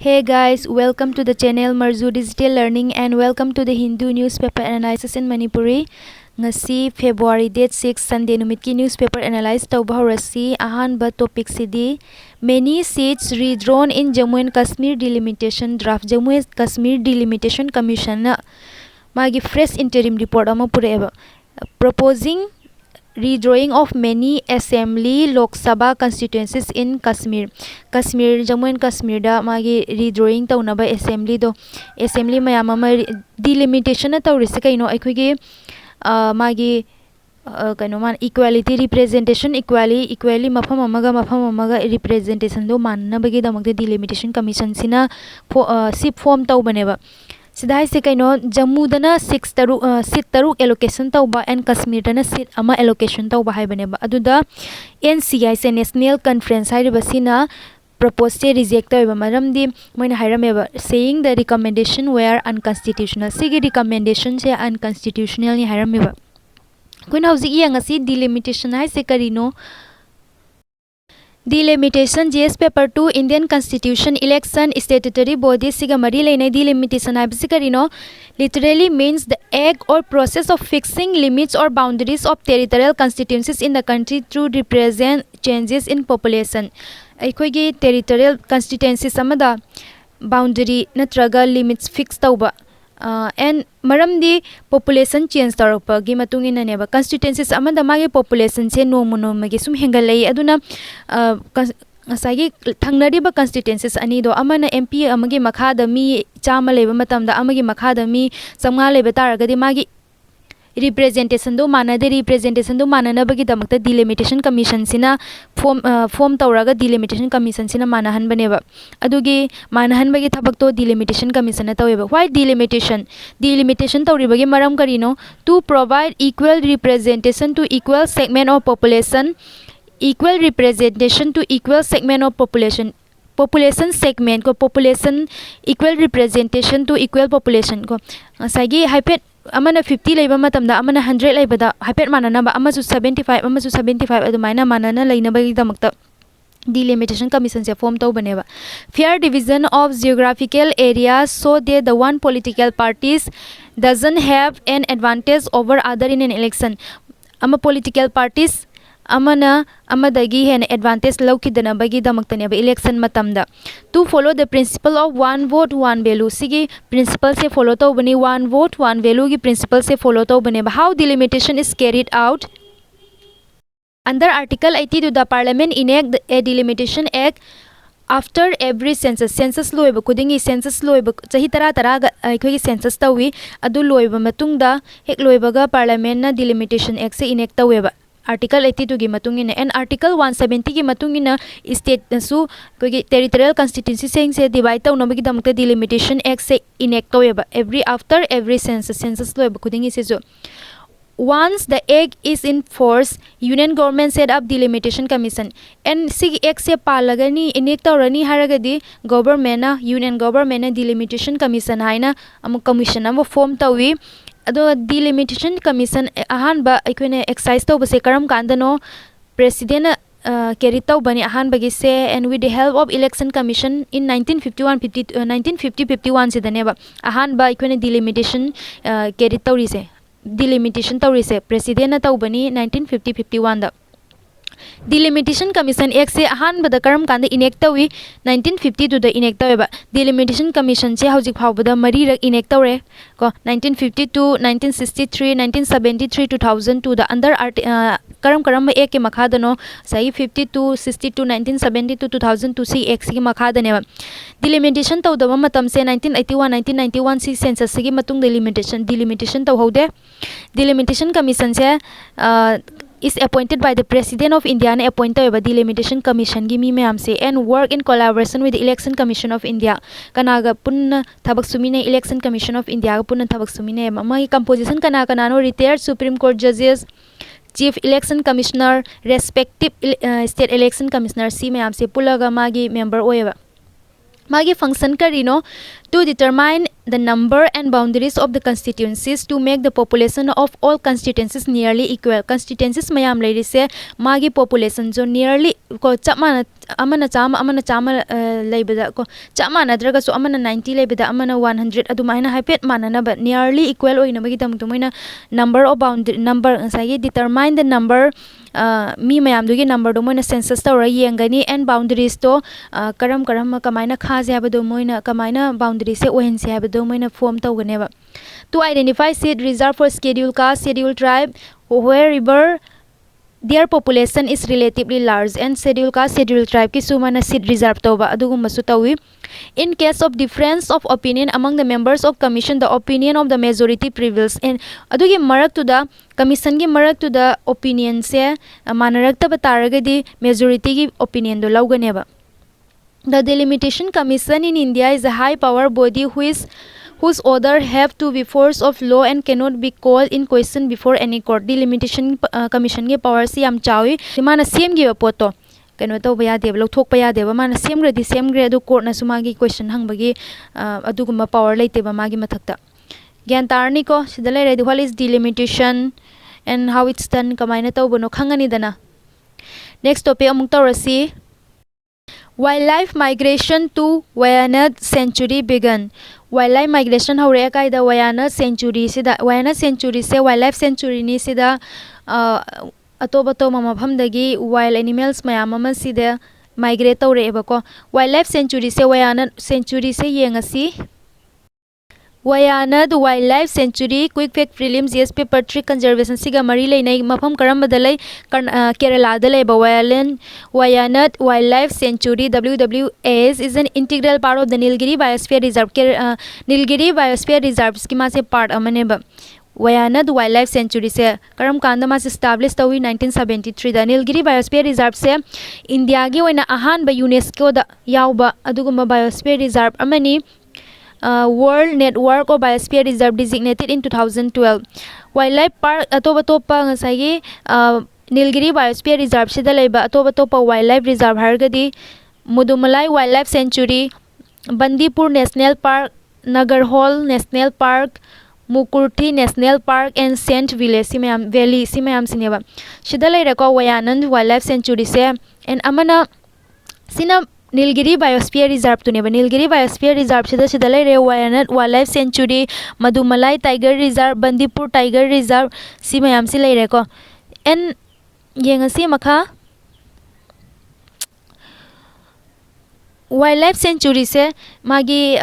Hey guys, welcome to the channel Marzu Digital Learning and welcome to the Hindu newspaper analysis in Manipuri. Ngasi February date 6 Sunday numitki newspaper analyze tawba horasi ahanba topic sidi many seats redrawn in Jammu and Kashmir delimitation draft. Jammu and Kashmir delimitation commission na magi fresh interim report ama pureba proposing redrawing of many assembly Lok Sabha constituencies in Kashmir. Jammu and Kashmir da magi redrawing taunaba assembly mayam ama delimitation na tawrisi kaino aikogi magi kaino man equality representation equally mafam amaga representation do manna bagi damakte delimitation commission sina sip form tawbaneba. Sidai se kaino Jammu dana seat taruk allocation tawba and Kashmir dana seat ama allocation tawba haibaneba aduda NCI se National Conference hairibasina propose se reject tawba maramdi moina hairameba saying the recommendation were unconstitutional. Sigi recommendation se unconstitutional ni hairameba koina hauzik yangasi delimitation hai se karino delimitation GS paper 2 Indian Constitution election statutory body siga mari leinai delimitation habisi karino literally means the act or process of fixing limits or boundaries of territorial constituencies in the country to represent changes in population. Aikogi territorial constituencies amada boundary natraga limits fix tauba and maramdi population change tarapa gi matungina neba constituencies amada magi population se nomo magi sum hengalai aduna ngasagi thangnariba constituencies ani do amana MP amagi makhada mi chama leba matamda amagi makhada mi samga leba taragadi magi representation do manana bagi damakta delimitation commission sina form tawraga delimitation commission sina manahan baneba adugi manahan bagi thabak to delimitation commission na taweba. Why delimitation tawribagi maram karino to provide equal representation to equal segment of population equal representation to equal segment of population segment ko population equal representation to equal population ko sagi hypet amana 50 leiba matamda amana 100 leibada hypet manana ba amasu 75 adumaina manana leina bagi damakta delimitation commission se form tawbaneba. Fair division of geographical areas so that the one political parties doesn't have an advantage over other in an election. Ama political parties amana amadagi hen advantage laukidana bagi damaktaneba election matamda to follow the principle of one vote one value sigi principle se follow tawbani one vote one value gi principle se follow tawbaneba. How delimitation is carried out under article 82 the parliament enact a delimitation act after every census loiba kudingi census loiba chahi tara aikogi census tawi adu loiba matungda hek loibaga parliament na delimitation act se enact taweba. Article 82 gi matungina and Article 170 gi matungina state nasu kogi territorial constituency se divide taw nabagi damta delimitation act se enact taweba after every census loiba kudingi se jo. Once the act is in force, union government set up delimitation commission and sig act se palagani enact tawrani haragadi union government na delimitation commission haina am commission am form tawi ado delimitation commission ahanba aikoine exercise tawbase karam kandano president carry tawbani ahanbagi se and with the help of election commission in 1950-51 sidaneba ahanba aikoine delimitation carry tawrise delimitation tawrise president na tawbani 1950-51 da. Delimitation Commission Act se ahan bada karam kanda enact tawi 1952 da enact taweba. Delimitation Commission se hauzik phawbada mari rak enact tawre ko 1952 1963 1973 2002 da under karam act ke makhada no sai 52 62 1972 2002 si act ki makhada ne delimitation tawdaba matam se 1981 1991 si census gi matung delimitation tawhode. Delimitation Commission se is appointed by the President of India and appointed by delimitation commission gi mi mayam se and work in collaboration with the Election Commission of India kanaga punna thabak sumine Election Commission of India ga punna thabak sumine ma composition kana no retired Supreme Court judges Chief Election Commissioner respective state election commissioner si mayam se pulaga magi member oyeba. Magi function karino to determine the number and boundaries of the constituencies to make the population of all constituencies nearly equal. Constituencies mayam lady se magi population jo nearly ko chapmana amana chama leibada ko chama nadraga so amana 90 leibada amana 100 adumaina hypet manana but nearly equal oina bagi tam tumoina number of boundary number sai determine the number mi mayam dugi number do moina census tawra yengani and boundaries to karam kamaina kha se habado moina kamaina boundaries se ohen se habado moina form tawganeba to identify seat reserved for scheduled caste scheduled tribe wherever their population is relatively large and scheduled caste scheduled tribe ki sumana seat reserved toba adugum masu tawi in case of difference of opinion among the members of commission the opinion of the majority prevails and adugi marak to the commission gi marak to the opinion se manarakta bataragadi majority gi opinion do lauganeba. The delimitation commission in India is a high power body whose order have to be force of law and cannot be called in question before any court. Delimitation commission ge power si am chawi mana same gi poto kano to baya de lok thok baya de mana same gre adu court na sumagi question hang bagi aduguma power leite ba magi mathakta gyan tarni ko sidale re what is delimitation and how it's done kamaina to bono khangani dana. Next topic amung tawrasi wildlife migration to Wayanad Sanctuary began. Wildlife migration haure kaida Wayanad Sanctuary sida Wayanad Sanctuary se wildlife sanctuary ni sida atobato mamabham dagi wild animals mayam ama sida migrate tawre ebako wildlife sanctuary se Wayanad Sanctuary se yengasi Wayanad Wildlife Sanctuary Quick Fact Prelims yes paper 3 conservation siga mari leinai mafam karamba dalai Kerala dalai Wayanad Wildlife Sanctuary WWS is an integral part of the Nilgiri Biosphere Reserve. Nilgiri Biosphere Reserve schema se part amaneba Wayanad Wildlife Sanctuary se karam kanda mas established tawi 1973 da Nilgiri Biosphere Reserve se India gi oina ahan ba UNESCO da yauba aduguma Biosphere Reserve amani World Network of Biosphere Reserve designated in 2012. Wildlife Park atopa ngasai Nilgiri Biosphere Reserve sida leiba atopa wildlife reserve hargadi Mudumalai Wildlife Sanctuary, Bandipur National Park, Nagarhole National Park, Mukurthi National Park and Saint Valley simayam sineba sida leira ko Wayanad Wildlife Sanctuary se and amana sina Nilgiri Biosphere Reserve to neba Nilgiri Biosphere Reserve sida leire Wayanad Wildlife Sanctuary, Madumalai Tiger Reserve, Bandipur Tiger Reserve simayam si leire ko and yengasi makha Wildlife Sanctuary se magi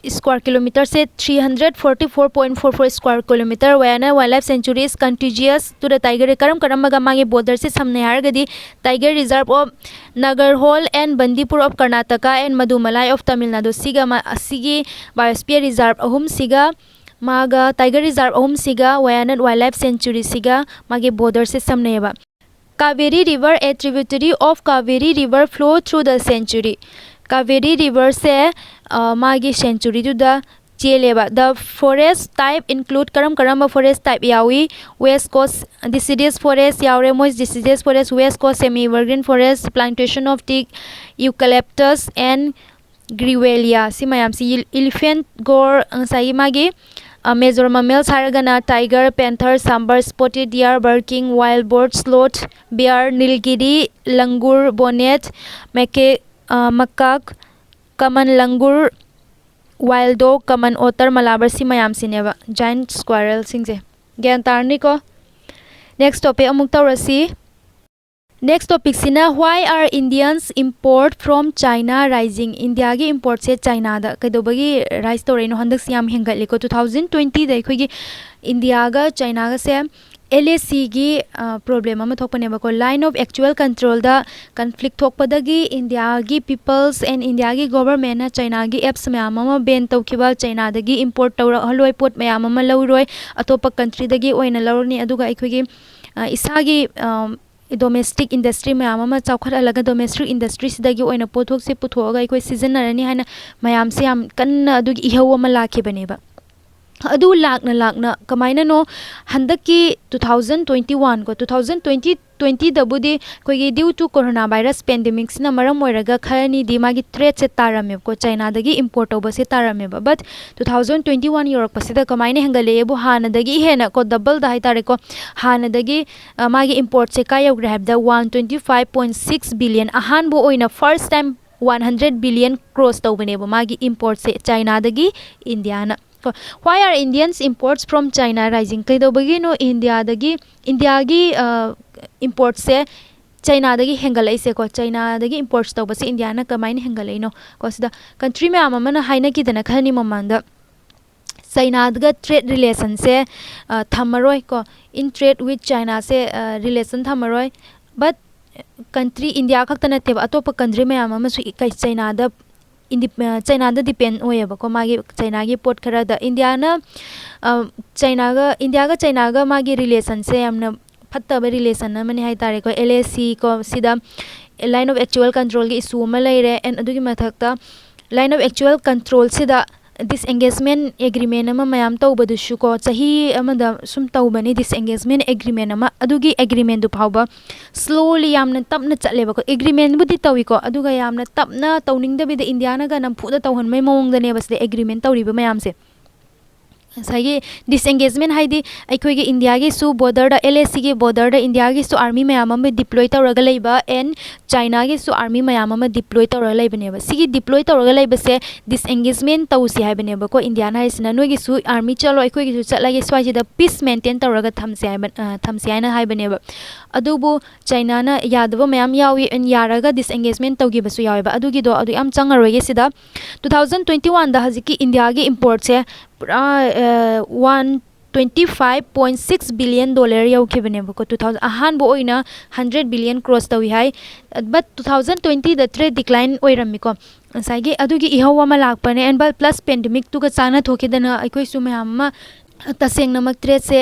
square kilometer se 344.44 square kilometer Wayanad Wildlife Sanctuary is contiguous to the tiger karam maga magi border se samne hargadi Tiger Reserve of Nagarhole and Bandipur of Karnataka and Madumalai of Tamil Nadu siga asigi Biosphere Reserve ahum siga maga Tiger Reserve ahum siga Wayanad Wildlife Sanctuary siga magi border se samne ba. Kaveri River, a tributary of Kaveri River, flow through the sanctuary. Kaveri River se magi sanctuary to the cheleba. The forest type include karamba forest type yawi West Coast deciduous forest yaure moist deciduous forest West Coast semi-evergreen forest plantation of teak eucalyptus and grevillea simayam si elephant gore sai magi major mammals haragana tiger, panther, sambar, spotted deer, barking, wild boar, sloth, bear, nilgiri, langur, bonnet, macaque, common langur, wild dog, common otter, malabar simayam sineba giant squirrel singse gyan tarni ko. Next topic amuk tawrasi. Next topic sina why are Indians import from China rising? India gi import se China da kadobagi rise to reno handak siam hengali ko 2020 da khoi India ga China ga se LAC gi problem ama thokpane ba ko line of actual control da conflict thokpadagi India gi peoples and India gi government na China gi apps me ama ban tawkiba China da gi import tawra haloi pot me ama lauroi atopa country da gi oina laurni aduga khoi gi isagi domestic industry mayam ama chawkhat alaga domestic industry sidagi oina pothok se puthoga ikoi season narani hana mayam se am kan adugi ihaw ama lakhi baneba adu lakna kamaina no handaki 2021 ko 2020 dabudi koigi due to coronavirus pandemic sina maram oiraga kharani di magi threat se tarame ko China dagi import oba se tarame ba but 2021 yorok pasida kamaina hengale ebu hana dagi hena ko double da haitare ko hana dagi magi import se kaya grab da 125.6 billion ahan bo oina first time 100 billion cross tawbane ba magi import se China dagi India na. Why are Indians imports from China rising? Kay daw bagi no India gi imports se China dagi hengalai se ko China dagi imports daw basi India na kamay ni hengalai no ko sida country me ama man haina ki dana khani mamanda China daga trade relation se thamaroi ko in trade with China se relation thamaroi but country India khaktana te atopa country me ama ma su kai China da China da depend oye ba ko magi China gi port khara da India na China ga China ga magi relation se amna phatta ba relation na mani hai tare ko LAC ko sida line of actual control gi issue ma leire and adugi mathakta line of actual control sida disengagement agreement ama mayam tawbadu shu ko chahi amada sum tawbani disengagement agreement ama adugi agreement du phawba slowly yamna tapna chatleba ko agreement budi tawi ko aduga yamna tapna tawning da bi India na ga nam phuda tawhan mai mong da ne bas agreement tawri ba mayam se साइगे disengagement हाइदी अखोइगे India गे सु border दा LAC गे border दा India गे सु आर्मी मयाम में डिप्लॉय तौरगा लेबा एंड चाइना गे सु आर्मी मयाम में डिप्लॉय तौरगा लेबनेबा सिगी डिप्लॉय तौरगा लेबसे डिसएंगेजमेंट तौसी हाइबनेबा को इंडिया ना हाइसना नोगे सु आर्मी चलो अखोइगे सु चलागे स्वाइजे दा पीस मेंटेन तौरगा थमसे हाइना हाइबनेबा अदुबो चाइना ना यादव मयाम यावी एंड यारागा डिसएंगेजमेंट तौगी बसु यावेबा अदुगी दो अदु याम चंगरोगे सिदा 2021 दा हजिकी इंडिया गे इंपोर्ट से पूरा 125.6 billion dollar yaukibane ko 2000 ahan bo oina 100 billion cross tawi hai but 2020 the trade decline oirami ko saigi adugi ihawa ma lakpane and plus pandemic tu ga chana thokidana aikoi sume amma taseng namak trade se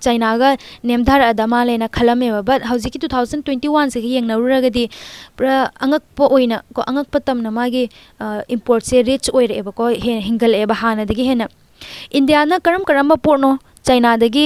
China ga nemdhar adama lena khalame but hauji ki 2021 se yeng naruraga di pra angak po oina ko angak patam na magi import se rich oire ba ko hingal e ba hana digi hena India na karam porno China dagi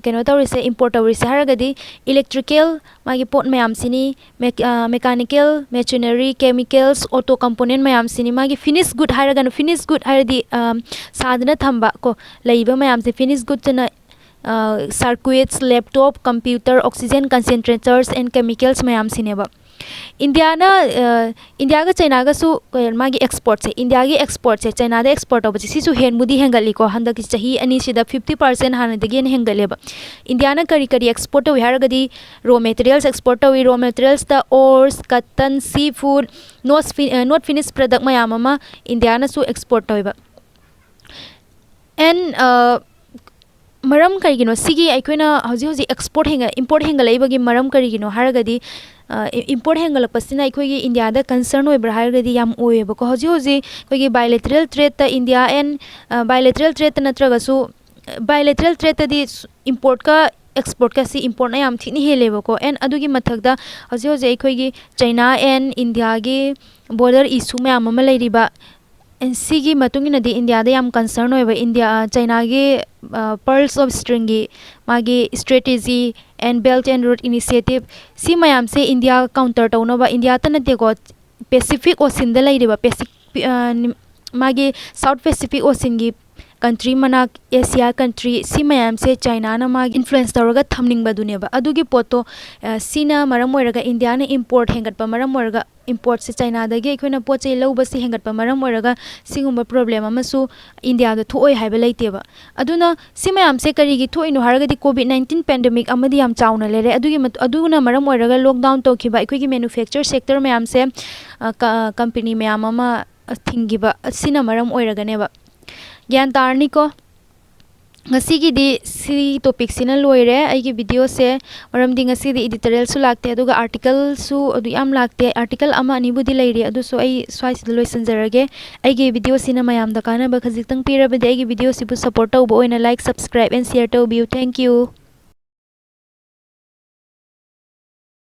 keno tawrise import tawrise haragadi electrical magi pot mayam sini mechanical machinery chemicals auto component mayam sini magi finished good haragano finished good haradi sadna thamba ko leiba mayam se finished good na circuits laptop computer oxygen concentrators and chemicals mayam sineba India ga China ga su magi export se India gi export se China da export oba si su hen mudi hengali ko handa ki chahi ani sida 50% hana de gen hengaleba India na kari export wi haragadi raw materials export wi raw materials da ores cotton seafood not finished product mayama India na su export oba and maram karigino sigi aikoina hoji export henga import henga leibagi maram karigino haragadi import hengal pasina aikoigi India da concern oibra haragadi yam oeba ko hoji koigi bilateral trade ta India and bilateral trade natraga su bilateral trade di import ka export ka si import na yam thini heleba ko and adugi mathak da hoji aikoigi China and India gi border issue ma am leiriba sigi matungina di India da yam concern oiba India China gi pearls of string gi magi strategy and belt and road initiative si mayam se India counter tawno ba India tan te go Pacific Ocean da leiriba magi South Pacific Ocean gi country manak Asia country si mayam se China na magi influence tawraga thamning ba duneba adugi poto sina maram oiraga India na import hengat pa maram oiraga import se China dagi aikoina pochai lawba si hengat pa maram oiraga singumba problem amasu India da thoi haiba leiteba aduna si mayam se kari gi thoinu haragadi COVID-19 pandemic amadi yam chauna lere aduna maram oiraga lockdown tokhiba aikoigi manufacture sector mayam se company mayam ama thingiba sina maram oiraga neba gyan tarni ko ngasi gi di si topic sina loire ai gi video se maram di ngasi di editorial su lakte aduga article su adu yam lakte article ama ani budi leire adu so ai swai sid loisan jarage ai gi video sina mayam da kana ba khajik tang pira ba ai gi video si bu support tau bo oina like subscribe and share tau biu thank you